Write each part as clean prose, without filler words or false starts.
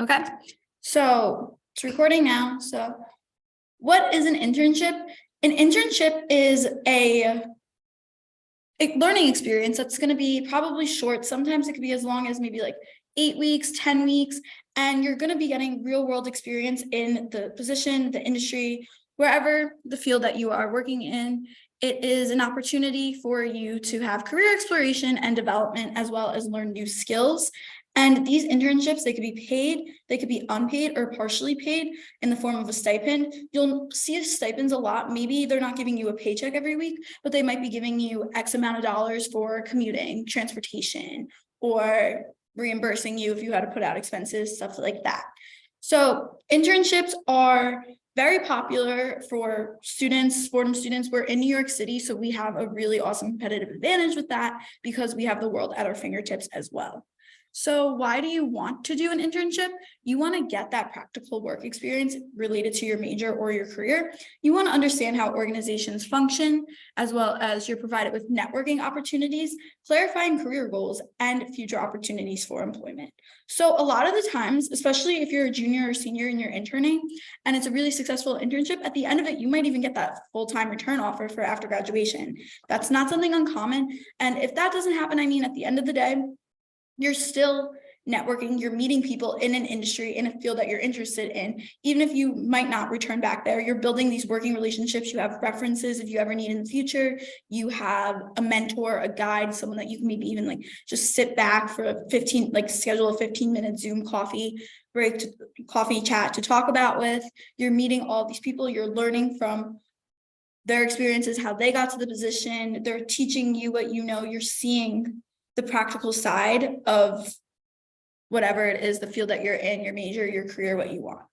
Okay, so it's recording now. So what is an internship? An internship is a learning experience that's going to be probably short. Sometimes it could be as long as maybe like 8 weeks, 10 weeks, and you're going to be getting real world experience in the position, the industry, wherever the field that you are working in. It is an opportunity for you to have career exploration and development, as well as learn new skills. And these internships, they could be paid, they could be unpaid or partially paid in the form of a stipend. You'll see stipends a lot. Maybe they're not giving you a paycheck every week, but they might be giving you X amount of dollars for commuting, transportation, or reimbursing you if you had to put out expenses, stuff like that. So internships are very popular for students, Fordham students. We're in New York City, so we have a really awesome competitive advantage with that because we have the world at our fingertips as well. So why do you want to do an internship? You want to get that practical work experience related to your major or your career. You want to understand how organizations function, as well as you're provided with networking opportunities, clarifying career goals, and future opportunities for employment. So a lot of the times, especially if you're a junior or senior and you're interning, and it's a really successful internship, at the end of it, you might even get that full-time return offer for after graduation. That's not something uncommon. And if that doesn't happen, I mean, at the end of the day, you're still networking, you're meeting people in an industry, in a field that you're interested in. Even if you might not return back there, you're building these working relationships. You have references if you ever need in the future. You have a mentor, a guide, someone that you can maybe even like just sit back for schedule a 15-minute Zoom coffee break, coffee chat to talk about with. You're meeting all these people, you're learning from their experiences, how they got to the position. They're teaching you what you know, you're seeing the practical side of whatever it is, the field that you're in, your major, your career, what you want.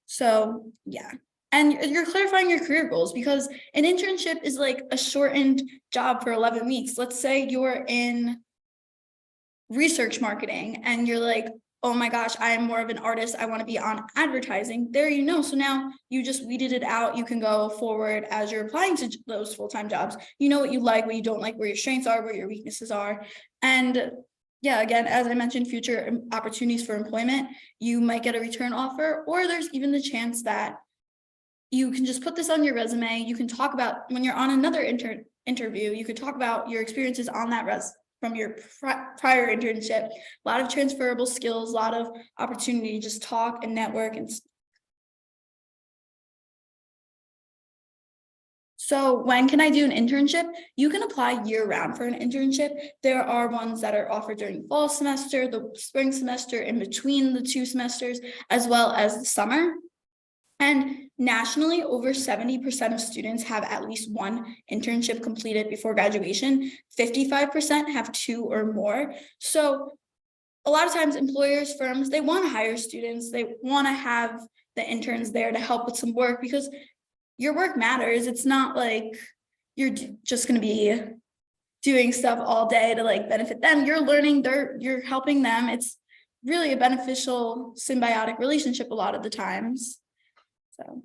So yeah. And you're clarifying your career goals, because an internship is like a shortened job for 11 weeks. Let's say you're in research marketing and you're like, oh my gosh, I am more of an artist, I want to be on advertising. There you know. So now you just weeded it out. You can go forward as you're applying to those full-time jobs. You know what you like, what you don't like, where your strengths are, where your weaknesses are. And yeah, again, as I mentioned, future opportunities for employment, you might get a return offer, or there's even the chance that you can just put this on your resume. You can talk about, when you're on another interview, you could talk about your experiences on that from your prior internship. A lot of transferable skills, a lot of opportunity to just talk and network. And so when can I do an internship? You can apply year-round for an internship. There are ones that are offered during the fall semester, the spring semester, in between the two semesters, as well as the summer. And nationally, over 70% of students have at least one internship completed before graduation. 55% have 2 or more. So a lot of times employers, firms, they want to hire students. They want to have the interns there to help with some work, because your work matters. It's not like you're just going to be doing stuff all day to like benefit them. You're learning, you're helping them. It's really a beneficial symbiotic relationship a lot of the times. So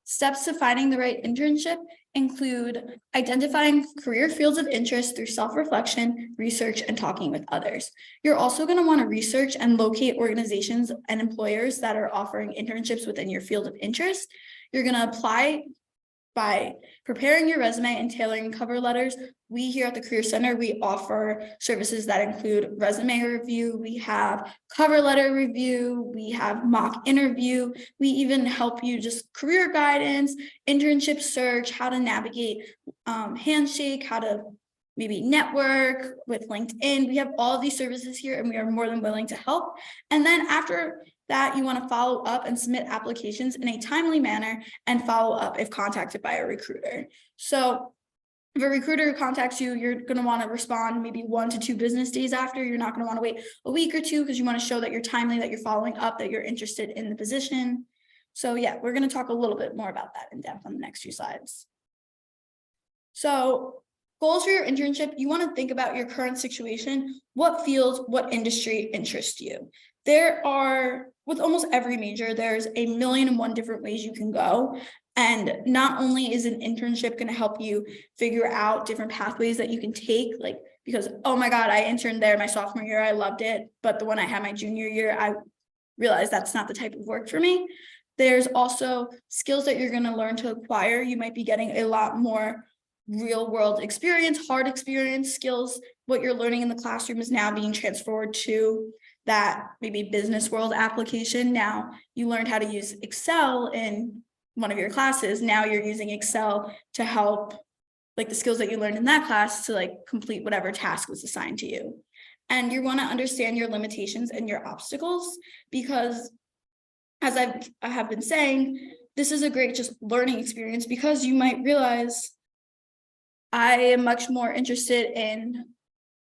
steps to finding the right internship include identifying career fields of interest through self-reflection, research, and talking with others. You're also going to want to research and locate organizations and employers that are offering internships within your field of interest. You're going to apply by preparing your resume and tailoring cover letters. We here at the Career Center, we offer services that include resume review, we have cover letter review, we have mock interview, we even help you just career guidance, internship search, how to navigate Handshake, how to maybe network with LinkedIn. We have all of these services here and we are more than willing to help. And then after that, you want to follow up and submit applications in a timely manner and follow up if contacted by a recruiter. So if a recruiter contacts you, you're going to want to respond maybe 1 to 2 business days after. You're not going to want to wait a week or 2, because you want to show that you're timely, that you're following up, that you're interested in the position. So yeah, we're going to talk a little bit more about that in depth on the next few slides. So goals for your internship, you want to think about your current situation. What field, what industry interests you? There are, with almost every major, there's 1,000,001 different ways you can go. And not only is an internship going to help you figure out different pathways that you can take, like, because, oh my God, I interned there my sophomore year, I loved it. But the one I had my junior year, realize that's not the type of work for me. There's also skills that you're going to learn to acquire. You might be getting a lot more real world experience, hard experience skills. What you're learning in the classroom is now being transferred to that maybe business world application. Now you learned how to use Excel in one of your classes. Now you're using Excel to help, like, the skills that you learned in that class to like complete whatever task was assigned to you. And you want to understand your limitations and your obstacles, because as I have been saying, this is a great just learning experience, because you might realize I am much more interested in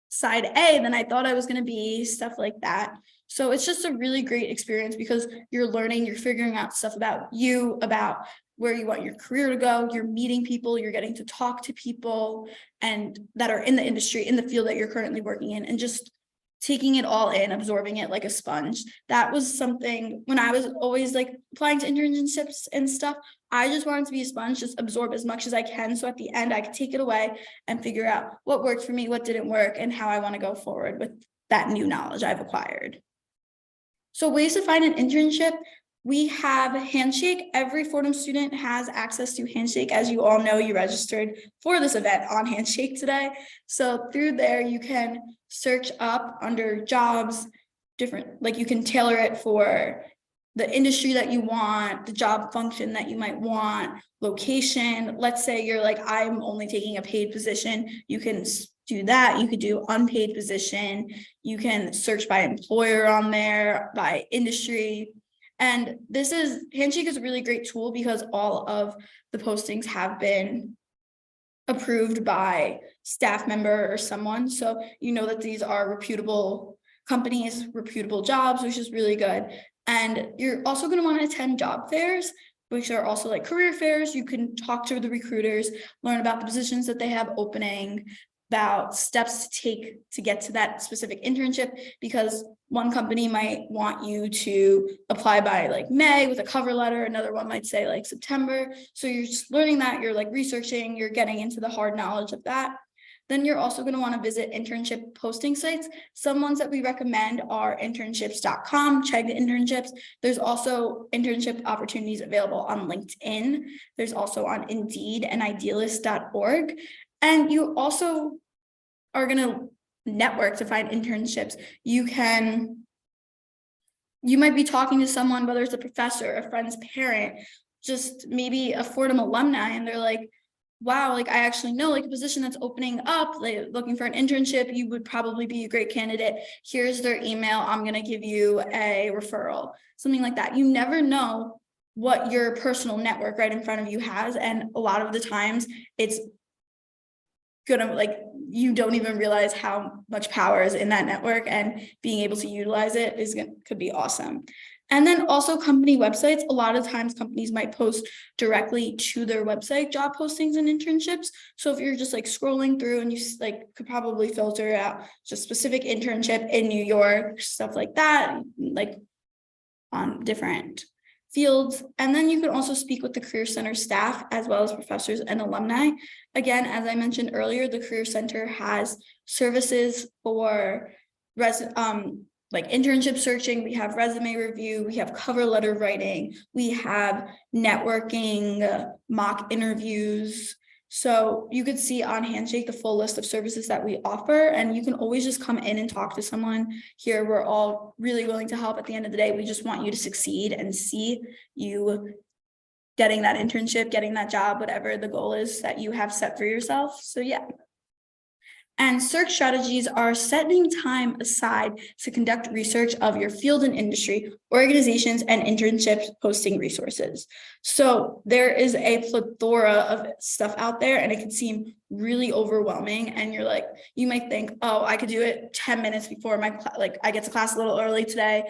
side A than I thought I was going to be, stuff like that. So it's just a really great experience, because you're learning, you're figuring out stuff about you, about where you want your career to go. You're meeting people, you're getting to talk to people and that are in the industry, in the field that you're currently working in, and just taking it all in, absorbing it like a sponge. That was something when I was always like applying to internships and stuff. I just wanted to be a sponge, just absorb as much as I can. So at the end, I could take it away and figure out what worked for me, what didn't work, and how I want to go forward with that new knowledge I've acquired. So ways to find an internship. We have Handshake. Every Fordham student has access to Handshake. As you all know, you registered for this event on Handshake today. So through there, you can search up under jobs, different, like you can tailor it for the industry that you want, the job function that you might want, location. Let's say you're like, I'm only taking a paid position. You can do that. You could do unpaid position. You can search by employer on there, by industry. And Handshake is a really great tool, because all of the postings have been approved by staff member or someone. So you know that these are reputable companies, reputable jobs, which is really good. And you're also going to want to attend job fairs, which are also like career fairs. You can talk to the recruiters, learn about the positions that they have opening, about steps to take to get to that specific internship, because one company might want you to apply by like May with a cover letter. Another one might say like September. So you're just learning that, you're like researching, you're getting into the hard knowledge of that. Then you're also going to want to visit internship posting sites. Some ones that we recommend are internships.com, check the internships. There's also internship opportunities available on LinkedIn. There's also on Indeed and idealist.org. And you also are going to network to find internships. You might be talking to someone, whether it's a professor, a friend's parent, just maybe a Fordham alumni, and they're like, wow, like I actually know like a position that's opening up, like looking for an internship, you would probably be a great candidate. Here's their email. I'm going to give you a referral, something like that. You never know what your personal network right in front of you has. And a lot of the times it's gonna, like, you don't even realize how much power is in that network, and being able to utilize it could be awesome. And then also company websites. A lot of times companies might post directly to their website job postings and internships. So if you're just like scrolling through and you like could probably filter out just specific internship in New York, stuff like that, like on different fields. And then you can also speak with the Career Center staff as well as professors and alumni. Again, as I mentioned earlier, the Career Center has services for like internship searching. We have resume review, we have cover letter writing, we have networking, mock interviews. So you could see on Handshake the full list of services that we offer, and you can always just come in and talk to someone here. We're all really willing to help. At the end of the day, we just want you to succeed and see you getting that internship, getting that job, whatever the goal is that you have set for yourself. So yeah. And search strategies are setting time aside to conduct research of your field and industry, organizations, and internship posting resources. So there is a plethora of stuff out there, and it can seem really overwhelming. And you're like, you might think, oh, I could do it 10 minutes before I get to class a little early today.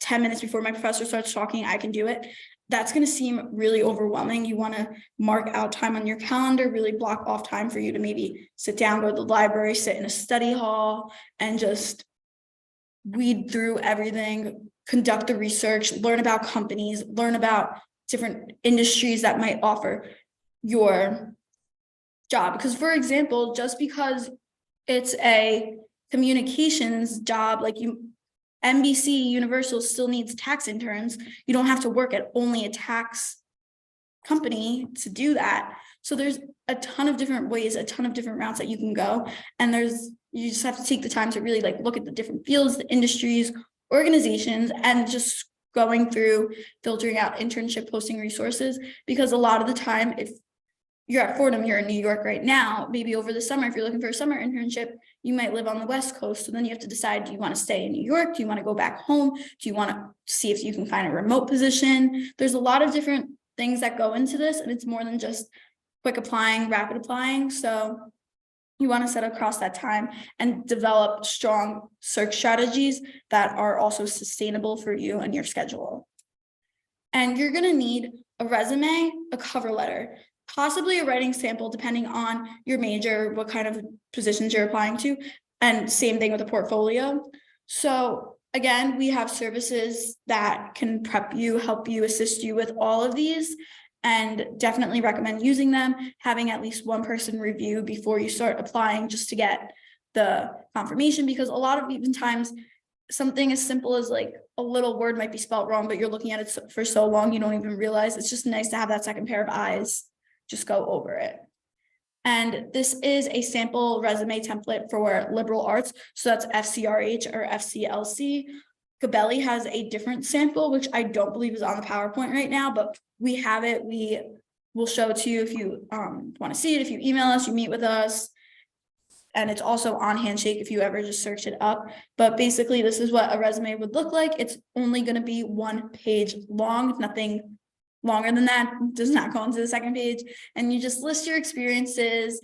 10 minutes before my professor starts talking, I can do it. That's going to seem really overwhelming. You want to mark out time on your calendar, really block off time for you to maybe sit down, go to the library, sit in a study hall, and just weed through everything, conduct the research, learn about companies, learn about different industries that might offer your job. Because, for example, just because it's a communications job, NBC Universal still needs tax interns. You don't have to work at only a tax company to do that. So there's a ton of different ways, a ton of different routes that you can go. And you just have to take the time to really like look at the different fields, the industries, organizations, and just going through filtering out internship posting resources. Because a lot of the time, if you're at Fordham, you're in New York right now, maybe over the summer, if you're looking for a summer internship, you might live on the West Coast. So then you have to decide, do you want to stay in New York? Do you want to go back home? Do you want to see if you can find a remote position? There's a lot of different things that go into this, and it's more than just quick applying, rapid applying. So you want to set across that time and develop strong search strategies that are also sustainable for you and your schedule. And you're going to need a resume, a cover letter, possibly a writing sample, depending on your major, what kind of positions you're applying to, and same thing with a portfolio. So again, we have services that can prep you, help you, assist you with all of these, and definitely recommend using them, having at least one person review before you start applying, just to get the confirmation, because a lot of even times something as simple as like a little word might be spelled wrong, but you're looking at it for so long you don't even realize. It's just nice to have that second pair of eyes just go over it. And this is a sample resume template for liberal arts. So that's FCRH or FCLC. Gabelli has a different sample, which I don't believe is on the PowerPoint right now, but we have it. We will show it to you if you want to see it. If you email us, you meet with us. And it's also on Handshake if you ever just search it up. But basically, this is what a resume would look like. It's only going to be 1 page long, nothing longer than that, does not go into the second page. And you just list your experiences,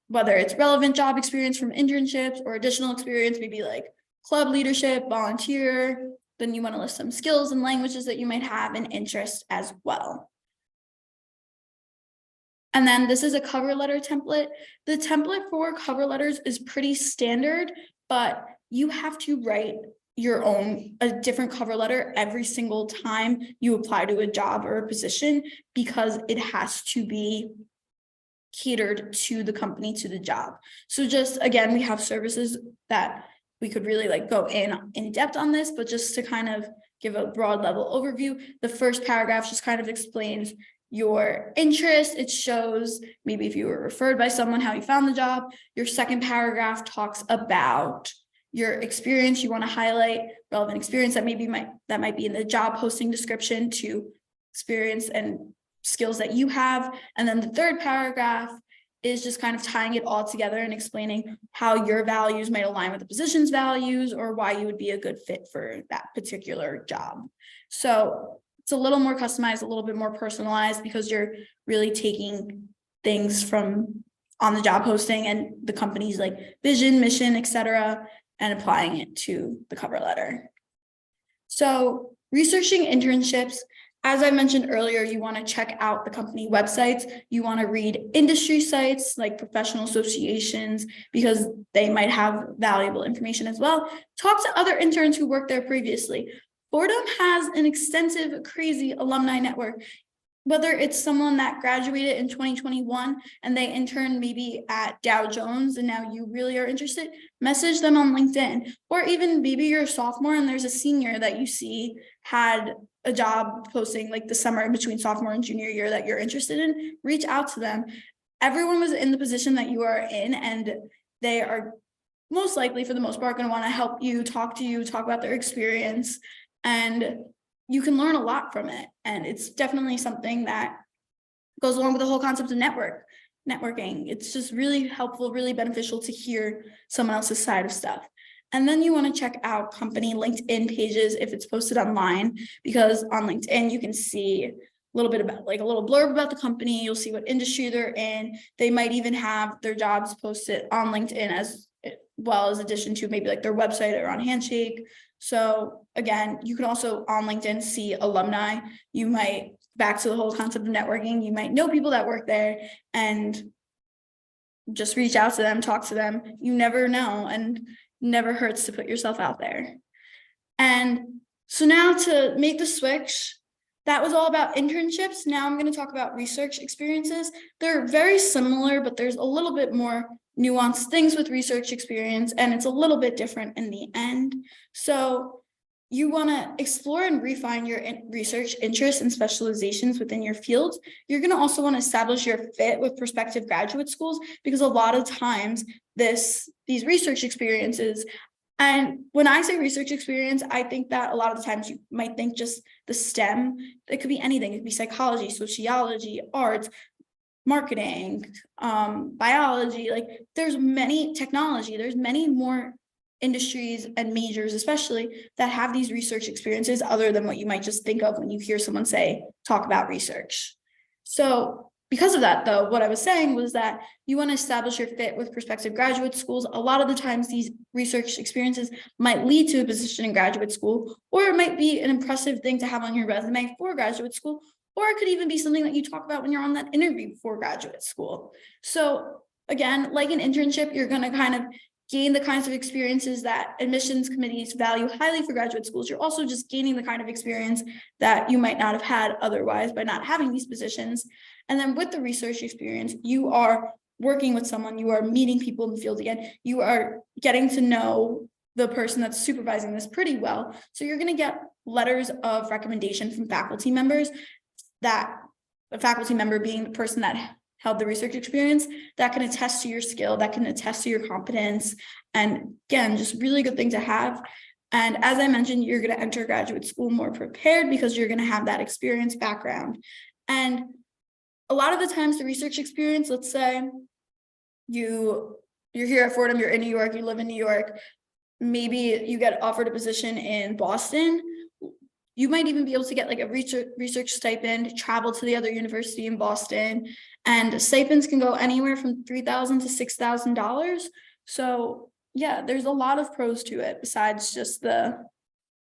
whether it's relevant job experience from internships or additional experience, maybe like club leadership, volunteer. Then you want to list some skills and languages that you might have an interest as well. And then this is a cover letter template. The template for cover letters is pretty standard, but you have to write a different cover letter every single time you apply to a job or a position, because it has to be catered to the company, to the job. So just, again, we have services that we could really like go in depth on this, but just to kind of give a broad level overview, the first paragraph just kind of explains your interest. It shows maybe if you were referred by someone, how you found the job. Your second paragraph talks about your experience. You want to highlight relevant experience that might be in the job posting description to experience and skills that you have. And then the third paragraph is just kind of tying it all together and explaining how your values might align with the position's values, or why you would be a good fit for that particular job. So it's a little more customized, a little bit more personalized, because you're really taking things from on the job posting and the company's like vision, mission, etc., and applying it to the cover letter. So researching internships, as I mentioned earlier, you want to check out the company websites. You want to read industry sites like professional associations, because they might have valuable information as well. Talk to other interns who worked there previously. Fordham has an extensive, crazy alumni network. Whether it's someone that graduated in 2021 and they interned maybe at Dow Jones and now you really are interested, message them on LinkedIn. Or even maybe you're a sophomore and there's a senior that you see had a job posting like the summer between sophomore and junior year that you're interested in, reach out to them. Everyone was in the position that you are in, and they are most likely, for the most part, going to want to help you, talk about their experience, and you can learn a lot from it. And it's definitely something that goes along with the whole concept of networking. It's just really helpful, really beneficial to hear someone else's side of stuff. And then you want to check out company LinkedIn pages if it's posted online, because on LinkedIn, you can see a little bit about, like a little blurb about the company. You'll see what industry they're in. They might even have their jobs posted on LinkedIn as well, as addition to maybe like their website or on Handshake. So again, you can also on LinkedIn see alumni. You might, back to the whole concept of networking, you might know people that work there and just reach out to them, talk to them. You never know, and never hurts to put yourself out there. And so now to make the switch, that was all about internships. Now I'm going to talk about research experiences. They're very similar, but there's a little bit more nuanced things with research experience, and it's a little bit different in the end. So you want to explore and refine your research interests and specializations within your field. You're going to also want to establish your fit with prospective graduate schools, because a lot of times these research experiences, and when I say research experience, I think that a lot of the times you might think just the STEM. It could be anything. It could be psychology, sociology, arts, marketing, biology. Like there's many technology. There's many more industries and majors, especially, that have these research experiences other than what you might just think of when you hear someone talk about research. So because of that, though, what I was saying was that you want to establish your fit with prospective graduate schools. A lot of the times these research experiences might lead to a position in graduate school, or it might be an impressive thing to have on your resume for graduate school, or it could even be something that you talk about when you're on that interview for graduate school. So again, like an internship, you're going to kind of gain the kinds of experiences that admissions committees value highly for graduate schools. You're also just gaining the kind of experience that you might not have had otherwise by not having these positions. And then with the research experience, you are working with someone, you are meeting people in the field again, you are getting to know the person that's supervising this pretty well. So you're going to get letters of recommendation from faculty members, that the faculty member being the person that held the research experience, that can attest to your skill, that can attest to your competence. And again, just really good thing to have. And as I mentioned, you're going to enter graduate school more prepared because you're going to have that experience background. And a lot of the times the research experience, let's say you're here at Fordham, you're in New York, you live in New York, maybe you get offered a position in Boston. You might even be able to get like a research stipend, travel to the other university in Boston, and stipends can go anywhere from $3,000 to $6,000. So yeah, there's a lot of pros to it besides just the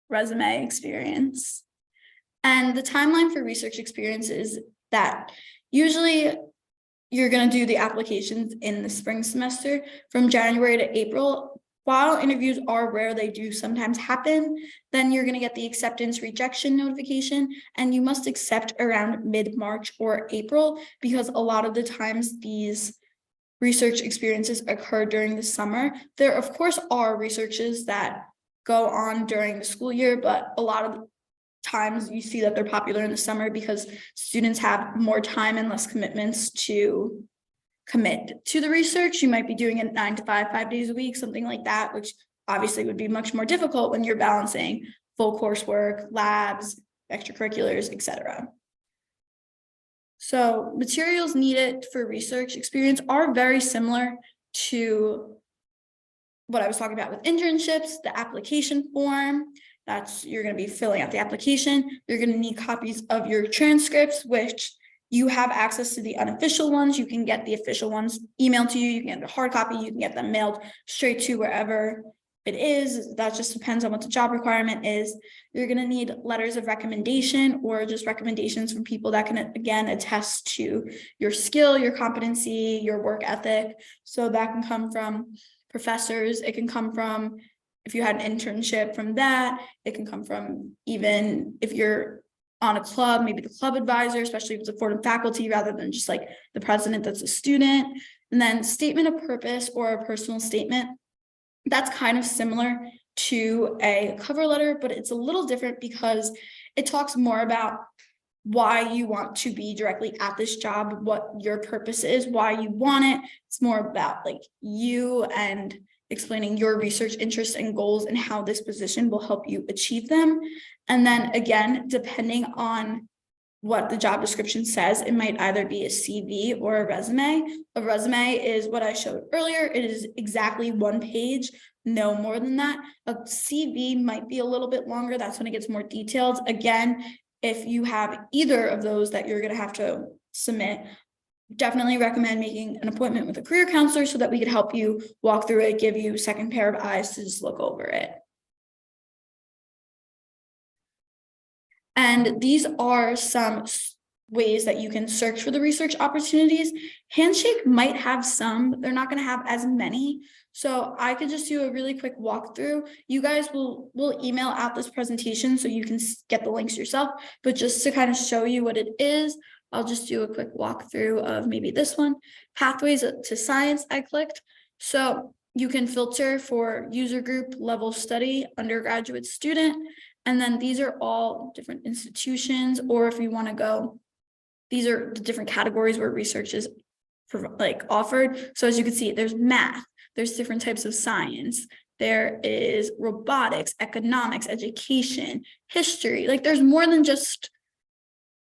resume experience. And the timeline for research experience is that usually you're going to do the applications in the spring semester from January to April. While interviews are rare, they do sometimes happen. Then you're going to get the acceptance rejection notification, and you must accept around mid-March or April, because a lot of the times these research experiences occur during the summer. There, of course, are researches that go on during the school year, but a lot of times you see that they're popular in the summer because students have more time and less commitments to commit to the research. You might be doing it 9 to 5, 5 days a week, something like that, which obviously would be much more difficult when you're balancing full coursework, labs, extracurriculars, etc. So materials needed for research experience are very similar to what I was talking about with internships. The application form, you're going to be filling out the application. You're going to need copies of your transcripts, which you have access to the unofficial ones. You can get the official ones emailed to you. You can get the hard copy. You can get them mailed straight to wherever it is. That just depends on what the job requirement is. You're going to need letters of recommendation, or just recommendations from people that can, again, attest to your skill, your competency, your work ethic. So that can come from professors. It can come from, if you had an internship, from that. It can come from, even if you're on a club, maybe the club advisor, especially if it's a Fordham faculty, rather than just like the president that's a student. And then statement of purpose or a personal statement. That's kind of similar to a cover letter, but it's a little different because it talks more about why you want to be directly at this job, what your purpose is, why you want it. It's more about like you and explaining your research interests and goals and how this position will help you achieve them. And then again, depending on what the job description says, it might either be a CV or a resume. A resume is what I showed earlier. It is exactly 1 page, no more than that. A CV might be a little bit longer. That's when it gets more detailed. Again, if you have either of those that you're going to have to submit, definitely recommend making an appointment with a career counselor so that we could help you walk through it, give you a second pair of eyes to just look over it. And these are some ways that you can search for the research opportunities. Handshake might have some, but they're not going to have as many. So I could just do a really quick walkthrough. You guys will email out this presentation so you can get the links yourself, but just to kind of show you what it is, I'll just do a quick walkthrough of maybe this one. Pathways to Science, I clicked. So you can filter for user group, level study, undergraduate student. And then these are all different institutions, or if you want to go, these are the different categories where research is like offered. So as you can see, there's math, there's different types of science, there is robotics, economics, education, history. Like there's more than just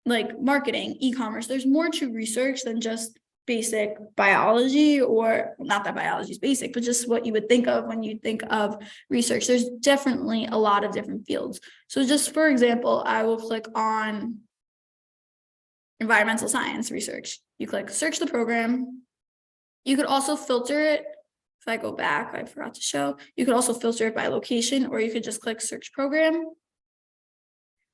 like marketing, e-commerce. There's more to research than just basic biology, or not that biology is basic, but just what you would think of when you think of research. There's definitely a lot of different fields. So just for example, I will click on environmental science research. You click search the program. You could also filter it. If I go back, I forgot to show, you could also filter it by location, or you could just click search program.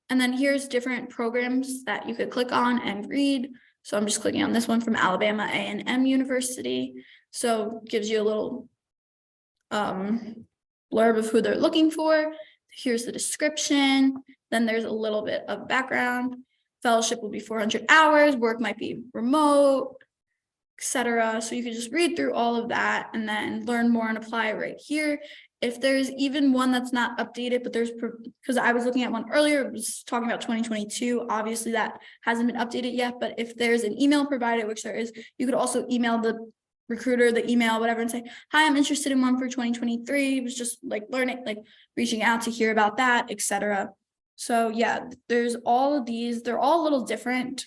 And then here's different programs that you could click on and read. So I'm just clicking on this one from Alabama A&M University. So it gives you a little blurb of who they're looking for. Here's the description. Then there's a little bit of background. Fellowship will be 400 hours. Work might be remote, etc. So you can just read through all of that and then learn more and apply right here. If there's even one that's not updated, but there's, because I was looking at one earlier, it was talking about 2022. Obviously that hasn't been updated yet, but if there's an email provided, which there is, you could also email the recruiter, the email, whatever, and say, hi, I'm interested in one for 2023. It was just like learning, like reaching out to hear about that, etc. So yeah, there's all of these, they're all a little different.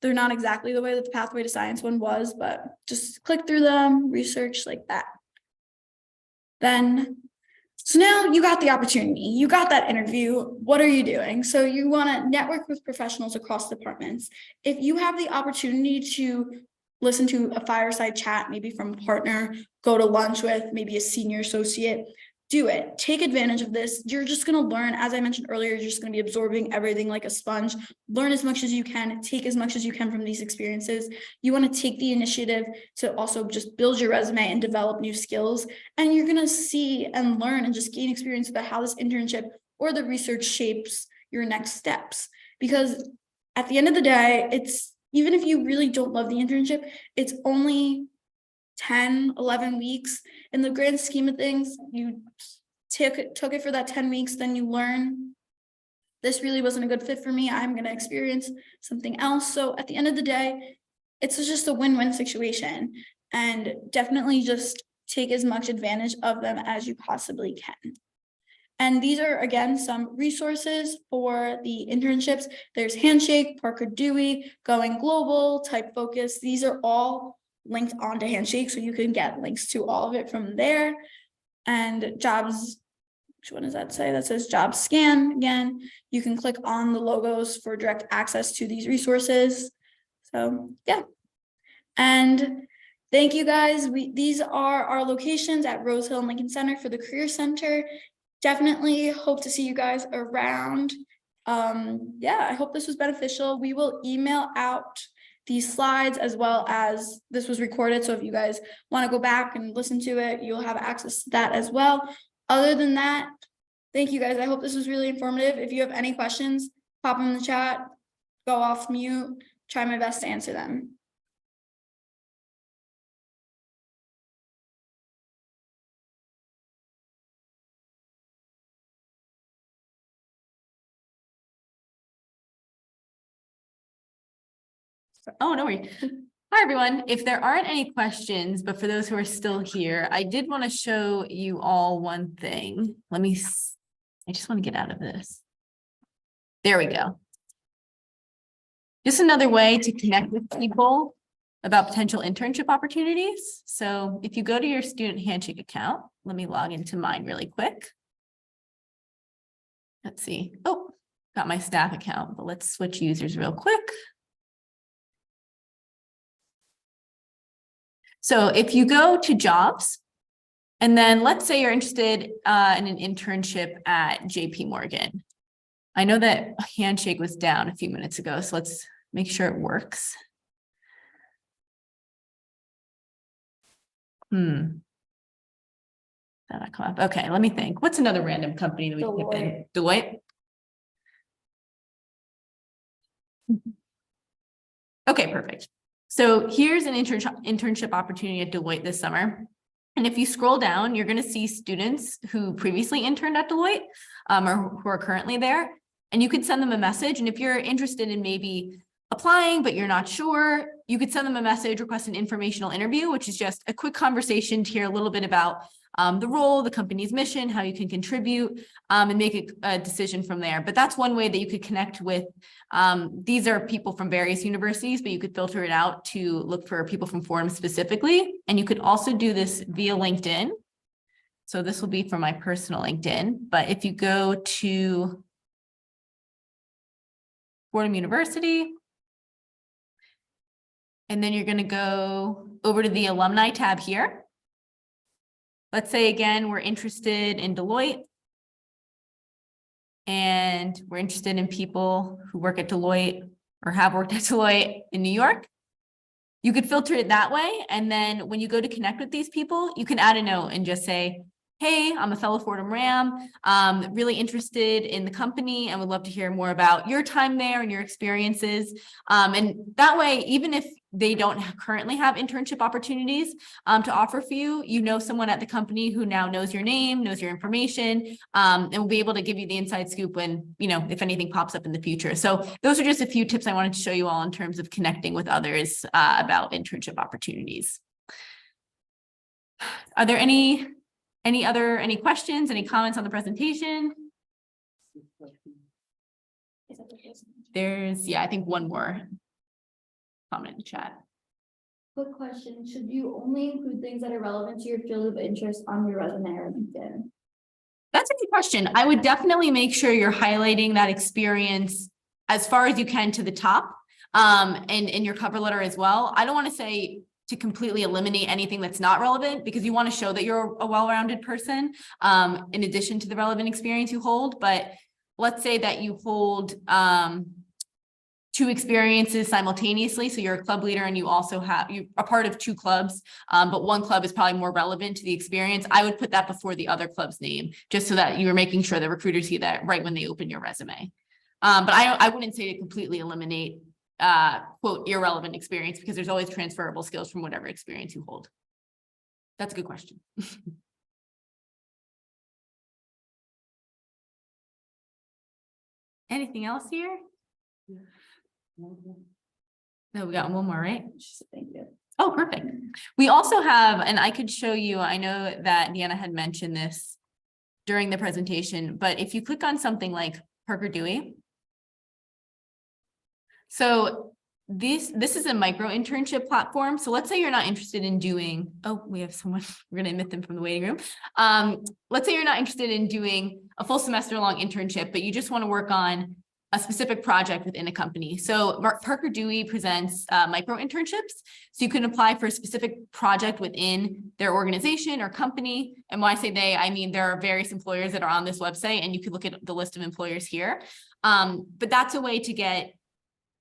They're not exactly the way that the Pathway to Science one was, but just click through them, research like that. Then, so now you got the opportunity, you got that interview. What are you doing? So you want to network with professionals across departments. If you have the opportunity to listen to a fireside chat, maybe from a partner, go to lunch with maybe a senior associate, do it. Take advantage of this. You're just going to learn, as I mentioned earlier, you're just going to be absorbing everything like a sponge. Learn as much as you can, take as much as you can from these experiences. You want to take the initiative to also just build your resume and develop new skills. And you're going to see and learn and just gain experience about how this internship or the research shapes your next steps. Because at the end of the day, it's, even if you really don't love the internship, it's only 10, 11 weeks. In the grand scheme of things, you took it for that 10 weeks, then you learn this really wasn't a good fit for me. I'm going to experience something else. So at the end of the day, it's just a win-win situation, and definitely just take as much advantage of them as you possibly can. And these are, again, some resources for the internships. There's Handshake, Parker Dewey, Going Global, Type Focus. These are all linked onto Handshake, so you can get links to all of it from there. And jobs, which one does that say? That says job scan. Again, you can click on the logos for direct access to these resources. So yeah, and thank you guys. These are our locations at Rose Hill and Lincoln Center for the Career Center. Definitely hope to see you guys around. Yeah, I hope this was beneficial. We will email out these slides, as well as this was recorded. So if you guys want to go back and listen to it, you'll have access to that as well. Other than that, thank you guys. I hope this was really informative. If you have any questions, pop them in the chat, go off mute, try my best to answer them. Oh, no worries. Hi, everyone. If there aren't any questions, but for those who are still here, I did want to show you all one thing. I just want to get out of this. There we go. Just another way to connect with people about potential internship opportunities. So if you go to your student Handshake account, let me log into mine really quick. Let's see. Oh, got my staff account, but let's switch users real quick. So if you go to jobs, and then let's say you're interested in an internship at JP Morgan. I know that Handshake was down a few minutes ago, so let's make sure it works. That'll come up. Okay, let me think. What's another random company that we type in? Deloitte. Okay, perfect. So here's an internship opportunity at Deloitte this summer. And if you scroll down, you're going to see students who previously interned at Deloitte. or who are currently there. And you could send them a message. And if you're interested in maybe applying, but you're not sure, you could send them a message, request an informational interview, which is just a quick conversation to hear a little bit about the role, the company's mission, how you can contribute, and make a decision from there. But that's one way that you could connect with. These are people from various universities, but you could filter it out to look for people from Fordham specifically. And you could also do this via LinkedIn. So this will be for my personal LinkedIn. But if you go to Fordham University, and then you're going to go over to the alumni tab here. Let's say, again, we're interested in Deloitte. And we're interested in people who work at Deloitte or have worked at Deloitte in New York. You could filter it that way. And then when you go to connect with these people, you can add a note and just say, hey, I'm a fellow Fordham Ram, really interested in the company and would love to hear more about your time there and your experiences. And that way, even if they don't currently have internship opportunities to offer for you, you know someone at the company who now knows your name, knows your information, and will be able to give you the inside scoop when, if anything pops up in the future. So those are just a few tips I wanted to show you all in terms of connecting with others about internship opportunities. Are there any questions, any comments on the presentation? There's, I think one more comment in the chat. Quick question, should you only include things that are relevant to your field of interest on your resume or LinkedIn? That's a good question. I would definitely make sure you're highlighting that experience as far as you can to the top, and in your cover letter as well. I don't want to say to completely eliminate anything that's not relevant, because you want to show that you're a well-rounded person, in addition to the relevant experience you hold. But let's say that you hold two experiences simultaneously. So you're a club leader and you also you are part of two clubs, but one club is probably more relevant to the experience. I would put that before the other club's name, just so that you're making sure the recruiters see that right when they open your resume. But I wouldn't say to completely eliminate quote irrelevant experience, because there's always transferable skills from whatever experience you hold. That's a good question. Anything else here? No, we got one more, right? Thank you. Oh, perfect. We also have, and I could show you, I know that Deanna had mentioned this during the presentation, but if you click on something like Parker Dewey, so this is a micro internship platform. So let's say you're not interested in doing, oh, we have someone, we're going to admit them from the waiting room. Let's say you're not interested in doing a full semester long internship, but you just want to work on a specific project within a company. So Parker Dewey presents micro internships. So you can apply for a specific project within their organization or company. And when I say they, I mean there are various employers that are on this website, and you can look at the list of employers here. But that's a way to get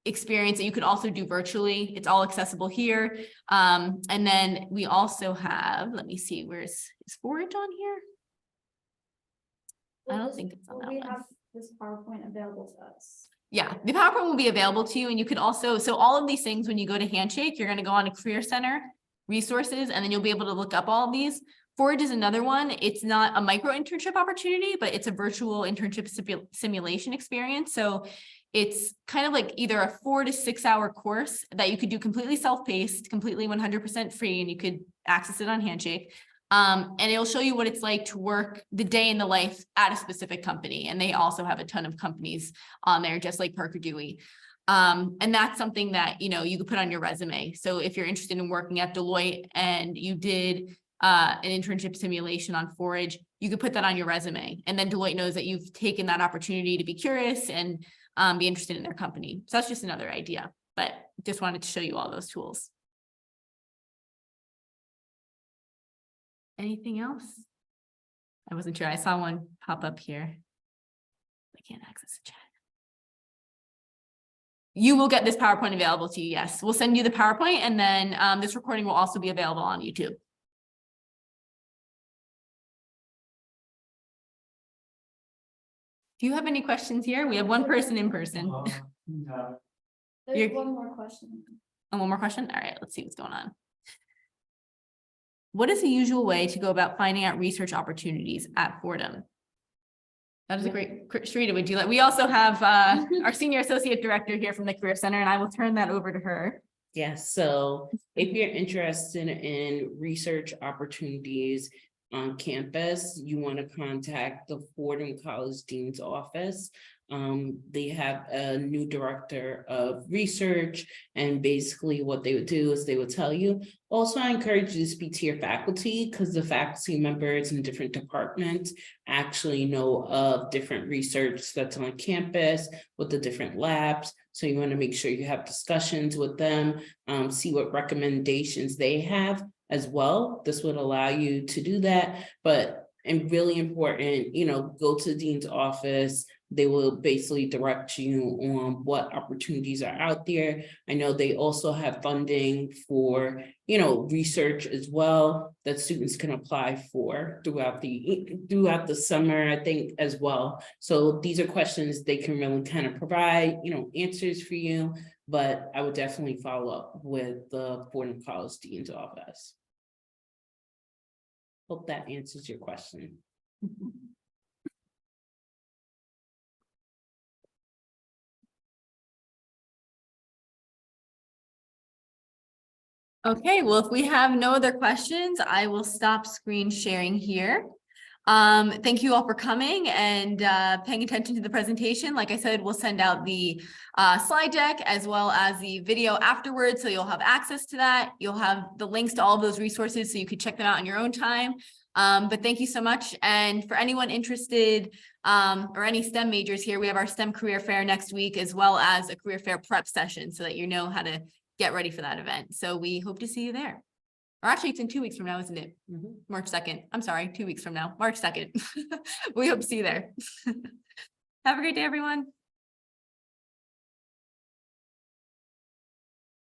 experience that you could also do virtually. It's all accessible here. And then we also have, let me see, is Forage on here? I don't think it's on that one. Have this PowerPoint available to us? Yeah, the PowerPoint will be available to you, and you can also, so all of these things, when you go to Handshake, you're going to go on to Career Center, Resources, and then you'll be able to look up all of these. Forage is another one. It's not a micro internship opportunity, but it's a virtual internship simulation experience. So it's kind of like either a 4 to 6 hour course that you could do completely self-paced, completely 100% free, and you could access it on Handshake. And it'll show you what it's like to work the day in the life at a specific company. And they also have a ton of companies on there, just like Parker Dewey. And that's something that, you could put on your resume. So if you're interested in working at Deloitte and you did an internship simulation on Forage, you could put that on your resume. And then Deloitte knows that you've taken that opportunity to be curious and be interested in their company. So that's just another idea, but just wanted to show you all those tools. Anything else? I wasn't sure. I saw one pop up here. I can't access the chat. You will get this PowerPoint available to you. Yes, we'll send you the PowerPoint, and then this recording will also be available on YouTube. Do you have any questions here? We have one person in person. There's one more question. And one more question? All right, let's see what's going on. What is the usual way to go about finding out research opportunities at Fordham? That is a great, Sharita, would you like, we also have our senior associate director here from the Career Center, and I will turn that over to her. Yes, so if you're interested in research opportunities on campus, you want to contact the Fordham College Dean's office. They have a new director of research, and basically what they would do is they would tell you. Also, I encourage you to speak to your faculty, because the faculty members in different departments actually know of different research that's on campus with the different labs. So you want to make sure you have discussions with them, see what recommendations they have as well. This would allow you to do that, and really important, go to the dean's office. They will basically direct you on what opportunities are out there. I know they also have funding for, research as well that students can apply for throughout the summer, I think, as well. So these are questions they can really kind of provide, answers for you, but I would definitely follow up with the Fordham College Dean's office. Hope that answers your question. Okay, well, if we have no other questions, I will stop screen sharing here. Thank you all for coming and paying attention to the presentation. Like I said, we'll send out the slide deck as well as the video afterwards, so you'll have access to that. You'll have the links to all of those resources so you could check them out on your own time. But thank you so much. And for anyone interested or any STEM majors here, we have our STEM career fair next week, as well as a career fair prep session so that you know how to get ready for that event. So we hope to see you there. Or actually, it's in 2 weeks from now, isn't it? March 2nd. I'm sorry, 2 weeks from now, March 2nd. We hope to see you there. Have a great day, everyone.